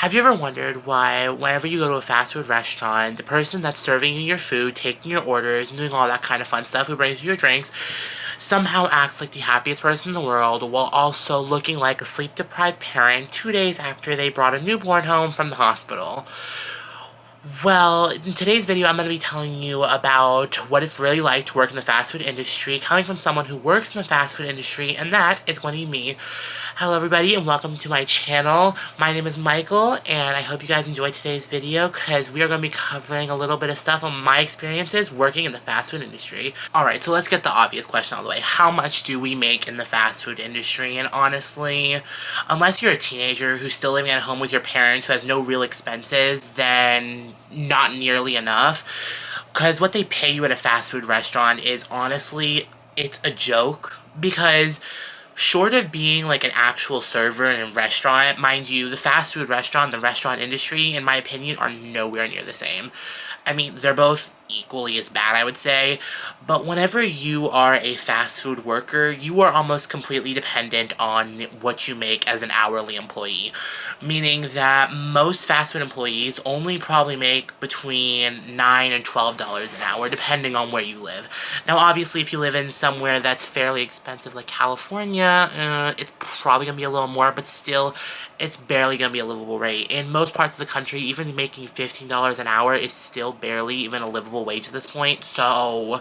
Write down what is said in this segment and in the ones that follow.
Have you ever wondered why, whenever you go to a fast food restaurant, the person that's serving you your food, taking your orders, and doing all that kind of fun stuff, who brings you your drinks, somehow acts like the happiest person in the world while also looking like a sleep-deprived parent 2 days after they brought a newborn home from the hospital? Well, in today's video, I'm going to be telling you about what it's really like to work in the fast food industry, coming from someone who works in the fast food industry, and that is going to be me. Hello everybody and welcome to my channel. My name is Michael and I hope you guys enjoyed today's video because we are going to be covering a little bit of stuff on my experiences working in the fast food industry. Alright, so let's get the obvious question out of the way. How much do we make in the fast food industry? And honestly, unless you're a teenager who's still living at home with your parents who has no real expenses, then not nearly enough. Because what they pay you at a fast food restaurant is honestly, it's a joke. Because short of being like an actual server in a restaurant, mind you, the fast food restaurant, the restaurant industry, in my opinion, are nowhere near the same. I mean, they're both equally as bad, I would say, but whenever you are a fast food worker, you are almost completely dependent on what you make as an hourly employee. Meaning that most fast food employees only probably make between $9 and $12 an hour, depending on where you live. Now, obviously, if you live in somewhere that's fairly expensive, like California, it's probably going to be a little more, but still, it's barely going to be a livable rate. In most parts of the country, even making $15 an hour is still barely even a livable wage at this point, so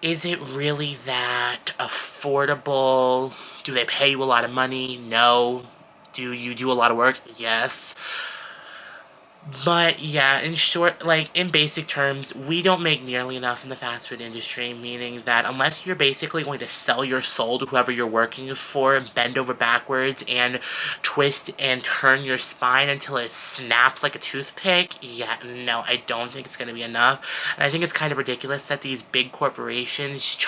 is it really that affordable? Do they pay you a lot of money? No. Do you do a lot of work? Yes. But yeah, in short, like in basic terms, we don't make nearly enough in the fast food industry, meaning that unless you're basically going to sell your soul to whoever you're working for, bend over backwards and twist and turn your spine until it snaps like a toothpick, yeah, no, I don't think it's going to be enough. And I think it's kind of ridiculous that these big corporations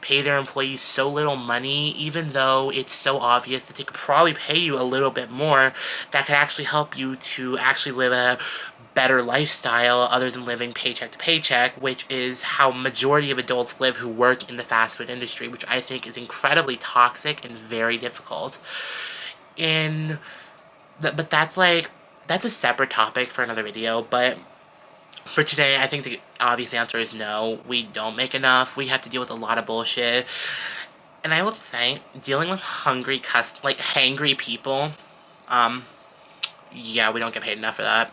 pay their employees so little money, even though it's so obvious that they could probably pay you a little bit more that could actually help you to actually live a better lifestyle other than living paycheck to paycheck, which is how majority of adults live who work in the fast food industry, which I think is incredibly toxic and very difficult. But that's a separate topic for another video, but for today, I think the obvious answer is no, we don't make enough. We have to deal with a lot of bullshit. And I will just say, dealing with hangry people, yeah, we don't get paid enough for that.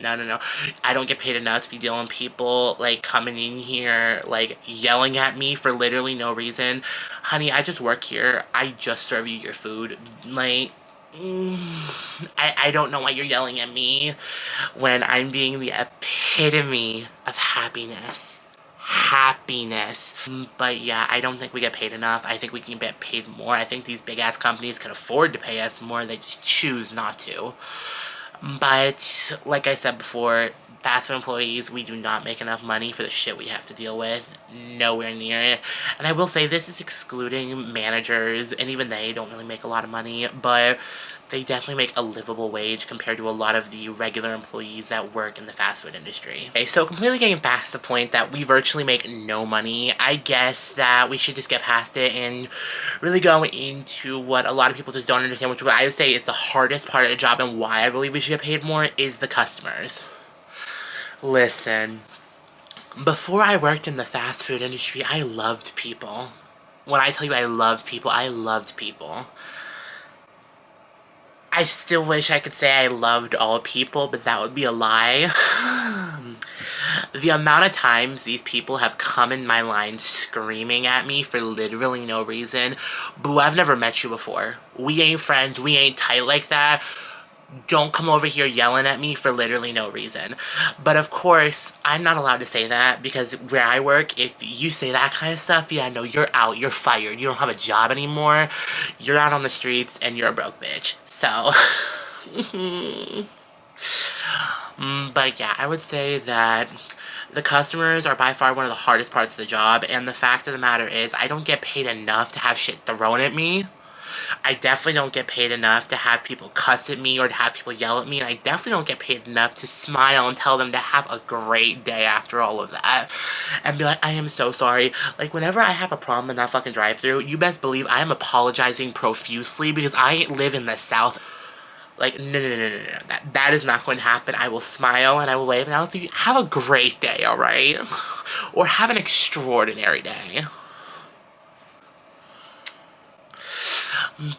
No. I don't get paid enough to be dealing with people, like, coming in here, like, yelling at me for literally no reason. Honey, I just work here. I just serve you your food. Like, I don't know why you're yelling at me when I'm being the epitome of happiness. But yeah, I don't think we get paid enough. I think we can get paid more. I think these big-ass companies can afford to pay us more. They just choose not to. But, like I said before, fast food employees, we do not make enough money for the shit we have to deal with. Nowhere near it. And I will say, this is excluding managers, and even they don't really make a lot of money, but they definitely make a livable wage compared to a lot of the regular employees that work in the fast food industry. Okay, so completely getting past the point that we virtually make no money, I guess that we should just get past it and really go into what a lot of people just don't understand, which what I would say is the hardest part of the job and why I believe we should get paid more, is the customers. Listen, before I worked in the fast food industry, I loved people. When I tell you I loved people, I loved people. I still wish I could say I loved all people, but that would be a lie. The amount of times these people have come in my line screaming at me for literally no reason. Boo, I've never met you before. We ain't friends, we ain't tight like that. Don't come over here yelling at me for literally no reason. But of course, I'm not allowed to say that because where I work, if you say that kind of stuff, yeah, no, you're out, you're fired, you don't have a job anymore, you're out on the streets, and you're a broke bitch. So, but yeah, I would say that the customers are by far one of the hardest parts of the job, and the fact of the matter is, I don't get paid enough to have shit thrown at me. I definitely don't get paid enough to have people cuss at me or to have people yell at me, and I definitely don't get paid enough to smile and tell them to have a great day after all of that. And be like, I am so sorry. Like, whenever I have a problem in that fucking drive-thru, you best believe I am apologizing profusely because I live in the South. Like, no, no, no, no, no, no. That is not going to happen. I will smile and I will wave and I'll say, have a great day, alright? Or have an extraordinary day.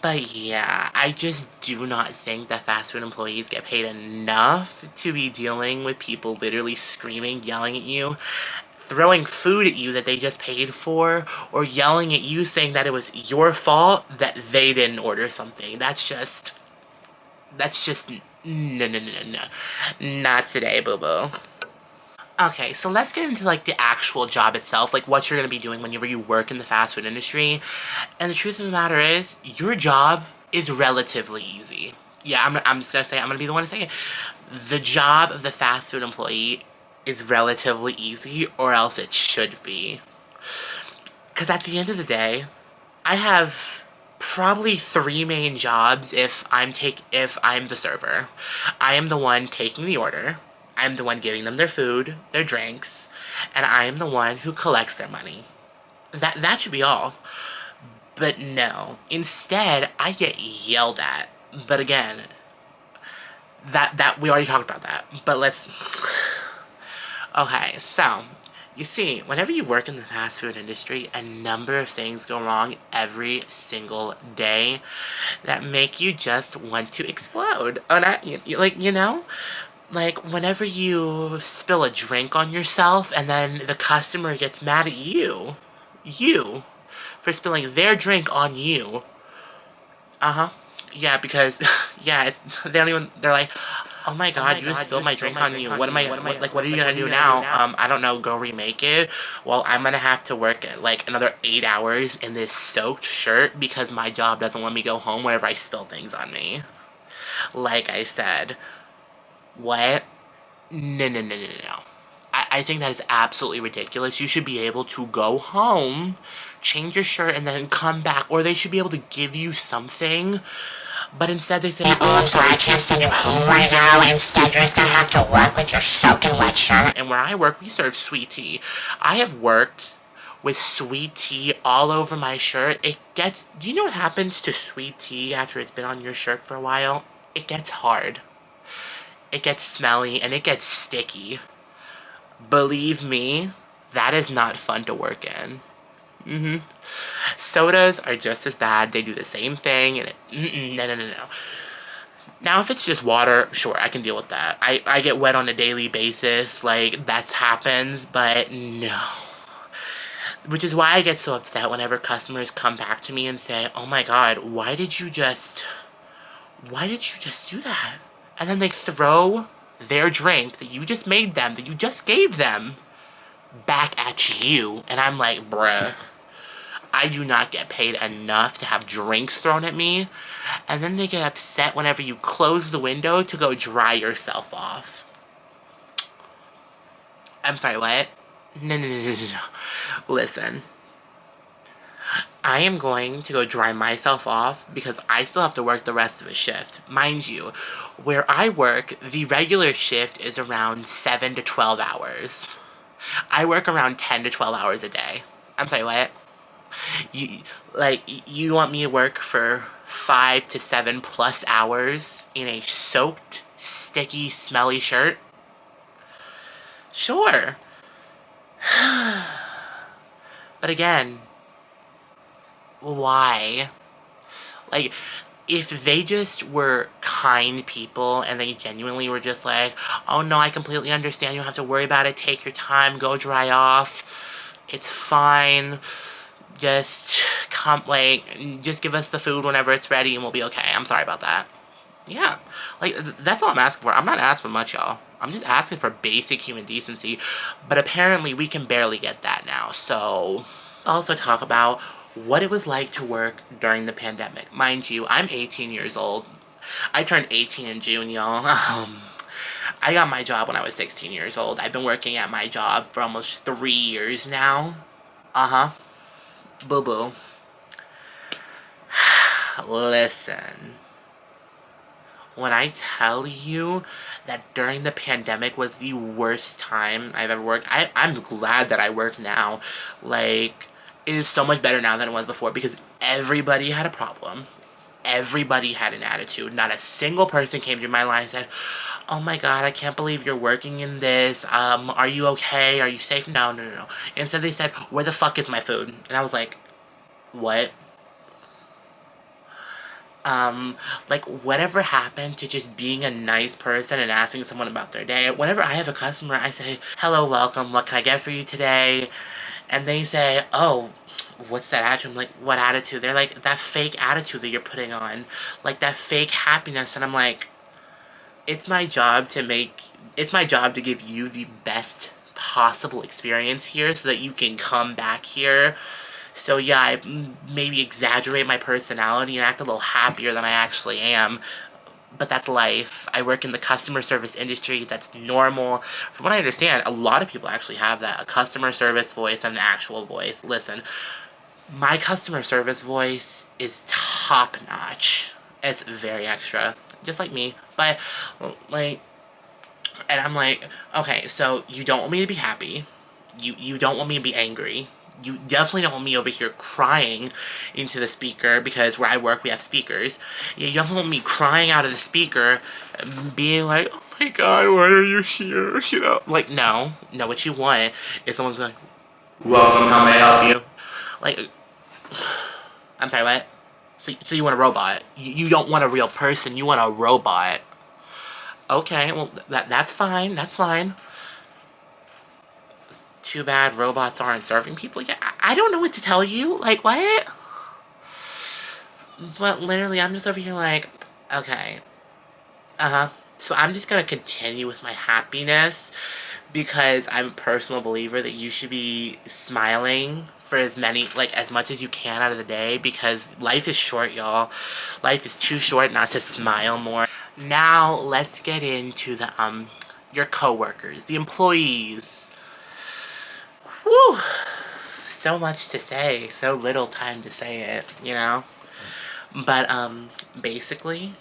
But yeah, I just do not think that fast food employees get paid enough to be dealing with people literally screaming, yelling at you, throwing food at you that they just paid for, or yelling at you saying that it was your fault that they didn't order something. That's just, no, no, no, no, no. Not today, boo-boo. Okay, so let's get into, like, the actual job itself, like, what you're gonna be doing whenever you work in the fast food industry. And the truth of the matter is, your job is relatively easy. Yeah, I'm just gonna say, I'm gonna be the one to say it. The job of the fast food employee is relatively easy, or else it should be. Because at the end of the day, I have probably three main jobs if I'm the server. I am the one taking the order. I'm the one giving them their food, their drinks, and I am the one who collects their money. That should be all. But no. Instead, I get yelled at. But again, that we already talked about that. But let's okay, so you see, whenever you work in the fast food industry, a number of things go wrong every single day that make you just want to explode. Oh, not, like, you know? Like, whenever you spill a drink on yourself and then the customer gets mad at you, for spilling their drink on you. Uh-huh. Yeah, because, yeah, they don't even, they're like, oh my god, you just spilled my drink on you. What are you gonna do now? I don't know, go remake it? Well, I'm gonna have to work, like, another 8 hours in this soaked shirt because my job doesn't let me go home whenever I spill things on me. Like I said. What? No, no, no, no, no. I think that is absolutely ridiculous. You should be able to go home, change your shirt, and then come back. Or they should be able to give you something. But instead they say, oh, I'm sorry, I can't send you home right now. Instead, you're just gonna have to work with your soaking wet shirt. And where I work, we serve sweet tea. I have worked with sweet tea all over my shirt. Do you know what happens to sweet tea after it's been on your shirt for a while? It gets hard. It gets smelly, and it gets sticky. Believe me, that is not fun to work in. Sodas are just as bad. They do the same thing, and no, no, no, no. Now, if it's just water, sure, I can deal with that. I get wet on a daily basis, like, that happens, but no. Which is why I get so upset whenever customers come back to me and say, oh my god, why did you just do that? And then they throw their drink that you just made them, that you just gave them, back at you. And I'm like, bruh, I do not get paid enough to have drinks thrown at me. And then they get upset whenever you close the window to go dry yourself off. I'm sorry, what? No, no, no, no, no. Listen. I am going to go dry myself off because I still have to work the rest of a shift. Mind you, where I work, the regular shift is around 7 to 12 hours. I work around 10 to 12 hours a day. I'm sorry, what? You want me to work for 5 to 7 plus hours in a soaked, sticky, smelly shirt? Sure. But again, why? Like, if they just were kind people and they genuinely were just like, oh no, I completely understand, you don't have to worry about it, take your time, go dry off, it's fine, just just give us the food whenever it's ready and we'll be okay. I'm sorry about that. Yeah, like, that's all I'm asking for. I'm not asking for much, y'all. I'm just asking for basic human decency, but apparently we can barely get that now, so also talk about what it was like to work during the pandemic. Mind you, I'm 18 years old. I turned 18 in June, y'all. I got my job when I was 16 years old. I've been working at my job for almost 3 years now. Uh-huh. Boo-boo. Listen. When I tell you that during the pandemic was the worst time I've ever worked, I'm glad that I work now. Like, it is so much better now than it was before because everybody had a problem. Everybody had an attitude. Not a single person came to my line and said, "Oh my god, I can't believe you're working in this. Are you okay? Are you safe?" No, no, no, no. Instead they said, "Where the fuck is my food?" And I was like, what? Like, whatever happened to just being a nice person and asking someone about their day? Whenever I have a customer, I say, "Hello, welcome, what can I get for you today?" And they say, "Oh, what's that attitude?" I'm like, "What attitude?" They're like, "That fake attitude that you're putting on. Like, that fake happiness." And I'm like, it's my job to give you the best possible experience here so that you can come back here. So yeah, I maybe exaggerate my personality and act a little happier than I actually am. But that's life. I work in the customer service industry. That's normal. From what I understand, a lot of people actually have that. A customer service voice and an actual voice. Listen, my customer service voice is top notch. It's very extra. Just like me. But, like, and I'm like, okay, so you don't want me to be happy. You don't want me to be angry. You definitely don't want me over here crying into the speaker, because where I work we have speakers. You definitely want me crying out of the speaker, being like, "Oh my god, why are you here?" You know? Like, no. No, what you want is someone's like, "Welcome, how may I help you?" Like, I'm sorry, what? So you want a robot. You don't want a real person, you want a robot. Okay, well, that's fine, that's fine. Too bad robots aren't serving people. Yeah, I don't know what to tell you. Like, what? But literally, I'm just over here like, okay. Uh-huh. So I'm just gonna continue with my happiness, because I'm a personal believer that you should be smiling for as much as you can out of the day, because life is short, y'all. Life is too short not to smile more. Now, let's get into your coworkers, the employees. Whew. So much to say, so little time to say it, you know? But, basically,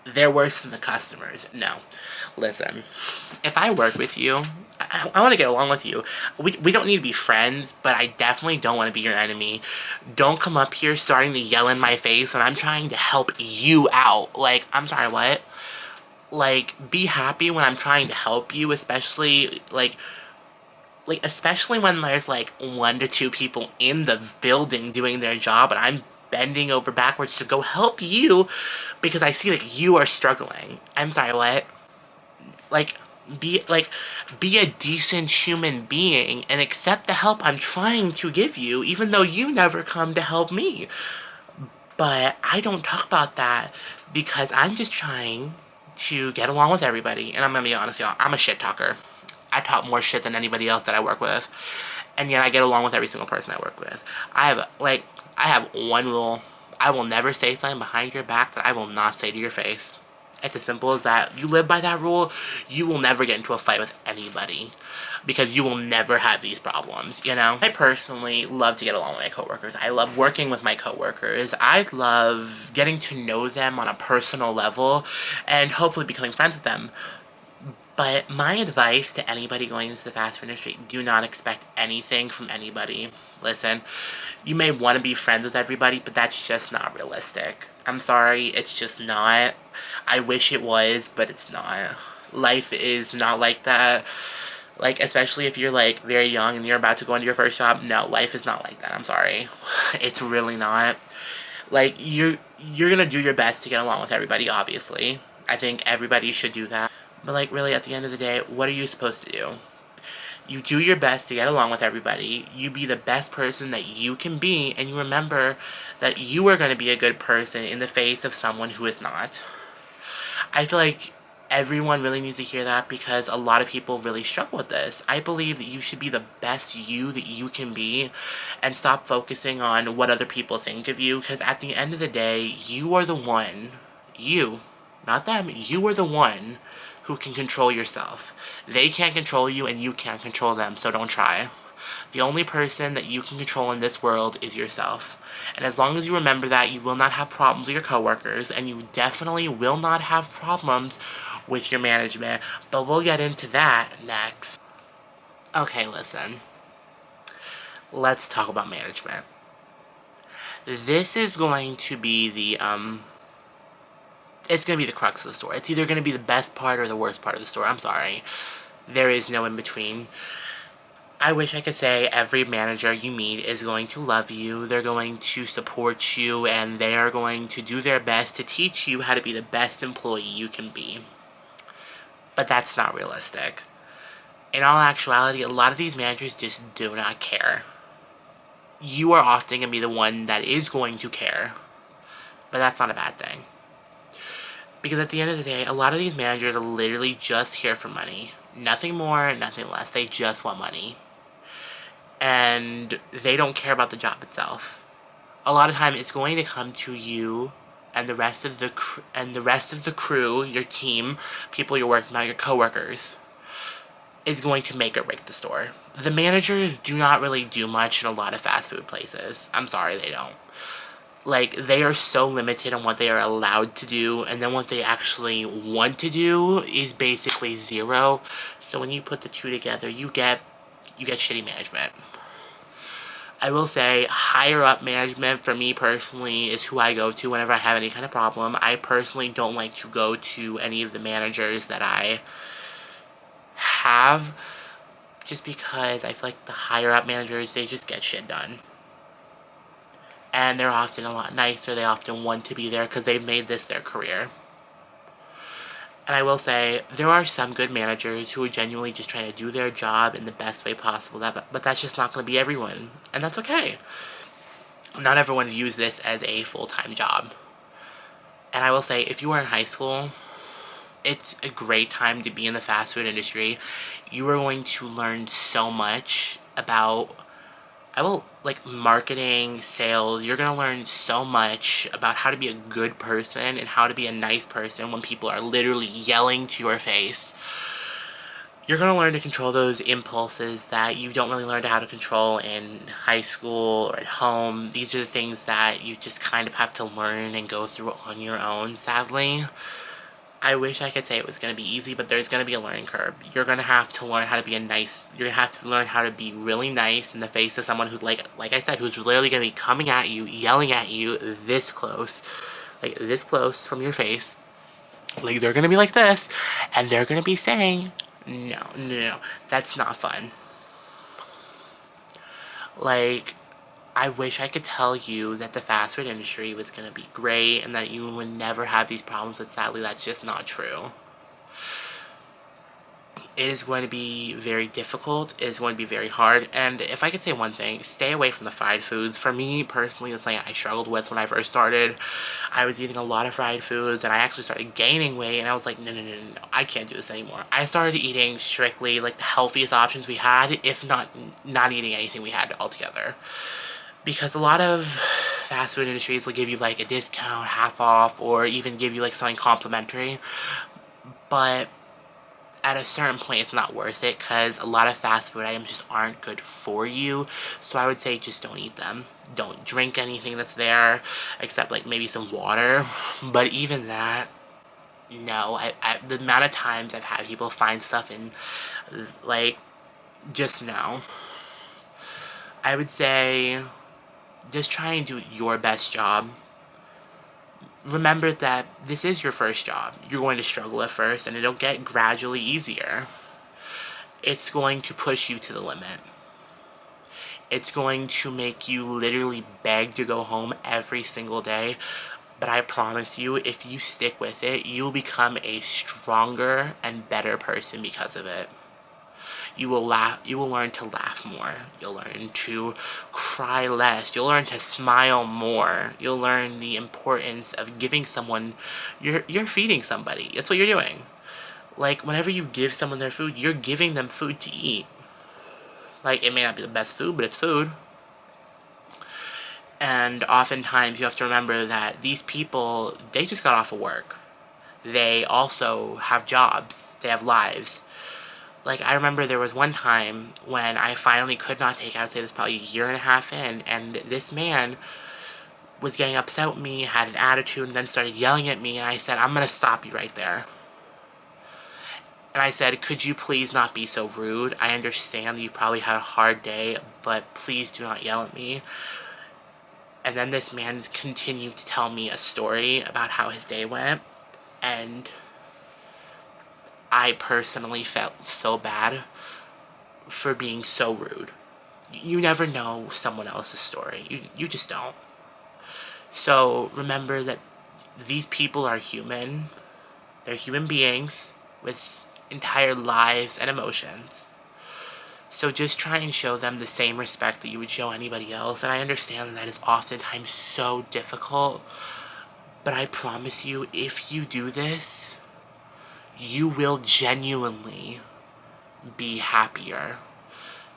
they're worse than the customers. No. Listen, if I work with you, I want to get along with you. We don't need to be friends, but I definitely don't want to be your enemy. Don't come up here starting to yell in my face when I'm trying to help you out. Like, I'm sorry, what? Like, be happy when I'm trying to help you, especially when there's like 1 to 2 people in the building doing their job and I'm bending over backwards to go help you because I see that you are struggling. I'm sorry, what? Like, be a decent human being and accept the help I'm trying to give you, even though you never come to help me. But I don't talk about that because I'm just trying to get along with everybody. And I'm gonna be honest, y'all, I'm a shit talker. I talk more shit than anybody else that I work with. And yet I get along with every single person I work with. I have one rule. I will never say something behind your back that I will not say to your face. It's as simple as that. You live by that rule, you will never get into a fight with anybody. Because you will never have these problems, you know? I personally love to get along with my coworkers. I love working with my coworkers. I love getting to know them on a personal level and hopefully becoming friends with them. But my advice to anybody going into the fast food industry, do not expect anything from anybody. Listen, you may want to be friends with everybody, but that's just not realistic. I'm sorry, it's just not. I wish it was, but it's not. Life is not like that. Like, especially if you're, like, very young and you're about to go into your first job. No, life is not like that. I'm sorry. It's really not. Like, you're gonna do your best to get along with everybody, obviously. I think everybody should do that. But, like, really, at the end of the day, what are you supposed to do? You do your best to get along with everybody. You be the best person that you can be, and you remember that you are going to be a good person in the face of someone who is not. I feel like everyone really needs to hear that because a lot of people really struggle with this. I believe that you should be the best you that you can be and stop focusing on what other people think of you, because at the end of the day, you are the one, you, not them, you are the one who can control yourself. They can't control you and you can't control them, so don't try. The only person that you can control in this world is yourself. And as long as you remember that, you will not have problems with your coworkers, and you definitely will not have problems with your management. But we'll get into that next. Okay, listen. Let's talk about management. This is going to be it's going to be the crux of the store. It's either going to be the best part or the worst part of the store. I'm sorry. There is no in between. I wish I could say every manager you meet is going to love you, they're going to support you, and they are going to do their best to teach you how to be the best employee you can be. But that's not realistic. In all actuality, a lot of these managers just do not care. You are often going to be the one that is going to care, but that's not a bad thing. Because at the end of the day, a lot of these managers are literally just here for money. Nothing more, nothing less. They just want money. And they don't care about the job itself. A lot of time it's going to come to you and the rest of the crew, your team, people you're working with, your coworkers, is going to make or break the store. The managers do not really do much in a lot of fast food places. I'm sorry, they don't. Like, they are so limited on what they are allowed to do, and then what they actually want to do is basically zero. So when you put the two together, you get shitty management. I will say, higher up management, for me personally, is who I go to whenever I have any kind of problem. I personally don't like to go to any of the managers that I have, just because I feel like the higher up managers, they just get shit done. And they're often a lot nicer, they often want to be there because they've made this their career. And I will say, there are some good managers who are genuinely just trying to do their job in the best way possible, but that's just not going to be everyone. And that's okay. Not everyone views this as a full-time job. And I will say, if you are in high school, it's a great time to be in the fast food industry. You are going to learn so much about, like marketing, sales. You're going to learn so much about how to be a good person and how to be a nice person when people are literally yelling to your face. You're going to learn to control those impulses that you don't really learn how to control in high school or at home. These are the things that you just kind of have to learn and go through on your own, sadly. I wish I could say it was going to be easy, but there's going to be a learning curve. You're going to have to learn how to be you're going to have to learn how to be really nice in the face of someone who's, like I said, who's literally going to be coming at you, yelling at you this close. Like, this close from your face. Like, they're going to be like this, and they're going to be saying, no, that's not fun. Like, I wish I could tell you that the fast food industry was going to be great and that you would never have these problems, but sadly that's just not true. It is going to be very difficult, it is going to be very hard, and if I could say one thing, stay away from the fried foods. For me, personally, it's something I struggled with when I first started. I was eating a lot of fried foods, and I actually started gaining weight, and I was like, no, I can't do this anymore. I started eating strictly, like, the healthiest options we had, if not eating anything we had altogether. Because a lot of fast food industries will give you, like, a discount, half off, or even give you, like, something complimentary, but at a certain point it's not worth it because a lot of fast food items just aren't good for you. So I would say just don't eat them. Don't drink anything that's there except like maybe some water. But even that, no. The amount of times I've had people find stuff in, like, just no. I would say just try and do your best job. Remember that this is your first job. You're going to struggle at first and it'll get gradually easier. It's going to push you to the limit. It's going to make you literally beg to go home every single day. But I promise you, if you stick with it, you'll become a stronger and better person because of it. You will learn to laugh more. You'll learn to cry less. You'll learn to smile more. You'll learn the importance of giving someone, you're feeding somebody. That's what you're doing. Like, whenever you give someone their food, you're giving them food to eat. Like, it may not be the best food, but it's food. And oftentimes you have to remember that these people, they just got off of work. They also have jobs. They have lives. Like, I remember there was one time when I finally could not take, I would say this probably a year and a half in, and this man was getting upset with me, had an attitude, and then started yelling at me, and I said, I'm gonna stop you right there. And I said, could you please not be so rude? I understand that you probably had a hard day, but please do not yell at me. And then this man continued to tell me a story about how his day went. And I personally felt so bad for being so rude. You never know someone else's story. You just don't. So remember that these people are human. They're human beings with entire lives and emotions. So just try and show them the same respect that you would show anybody else. And I understand that is oftentimes so difficult. But I promise you, if you do this, you will genuinely be happier.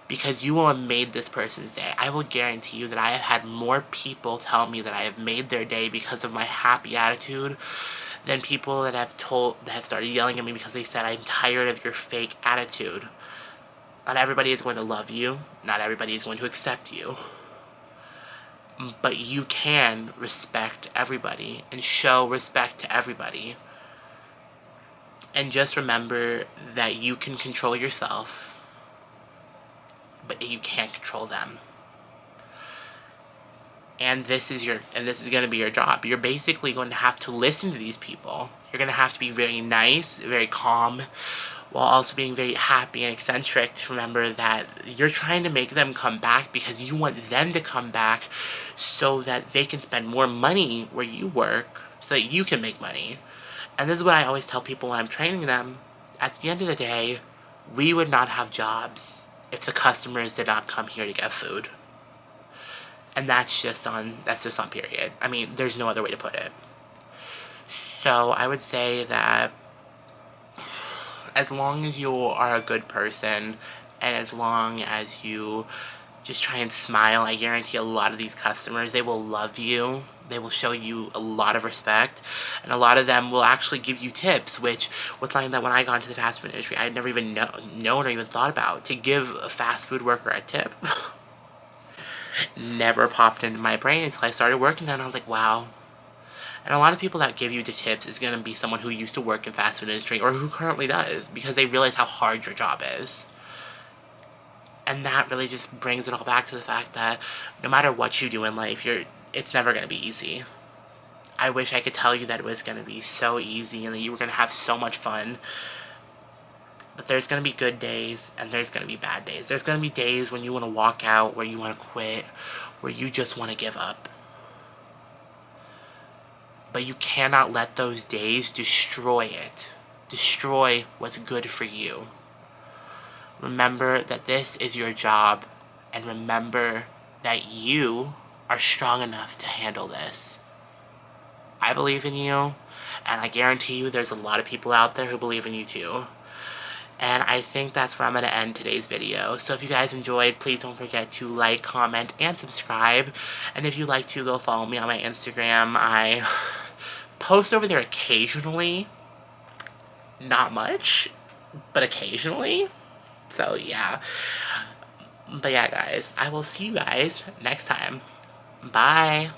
Because you will have made this person's day. I will guarantee you that I have had more people tell me that I have made their day because of my happy attitude than people that have started yelling at me because they said, I'm tired of your fake attitude. Not everybody is going to love you. Not everybody is going to accept you. But you can respect everybody and show respect to everybody. And just remember that you can control yourself, but you can't control them. And this is going to be your job. You're basically going to have to listen to these people. You're going to have to be very nice, very calm, while also being very happy and eccentric to remember that you're trying to make them come back because you want them to come back so that they can spend more money where you work so that you can make money. And this is what I always tell people when I'm training them. At the end of the day, we would not have jobs if the customers did not come here to get food. And that's just on period. I mean, there's no other way to put it. So I would say that as long as you are a good person and as long as you just try and smile, I guarantee a lot of these customers, they will love you. They will show you a lot of respect. And a lot of them will actually give you tips, which was something that when I got into the fast food industry, I had never even known or even thought about. To give a fast food worker a tip never popped into my brain until I started working there, and I was like, wow. And a lot of people that give you the tips is going to be someone who used to work in fast food industry or who currently does, because they realize how hard your job is. And that really just brings it all back to the fact that no matter what you do in life, it's never going to be easy. I wish I could tell you that it was going to be so easy and that you were going to have so much fun. But there's going to be good days and there's going to be bad days. There's going to be days when you want to walk out, where you want to quit, where you just want to give up. But you cannot let those days destroy it. Destroy what's good for you. Remember that this is your job, and remember that you are strong enough to handle this. I believe in you, and I guarantee you there's a lot of people out there who believe in you too. And I think that's where I'm going to end today's video. So if you guys enjoyed, please don't forget to like, comment, and subscribe. And if you'd like to, go follow me on my Instagram. I post over there occasionally. Not much, but occasionally. So yeah. But yeah, guys, I will see you guys next time. Bye.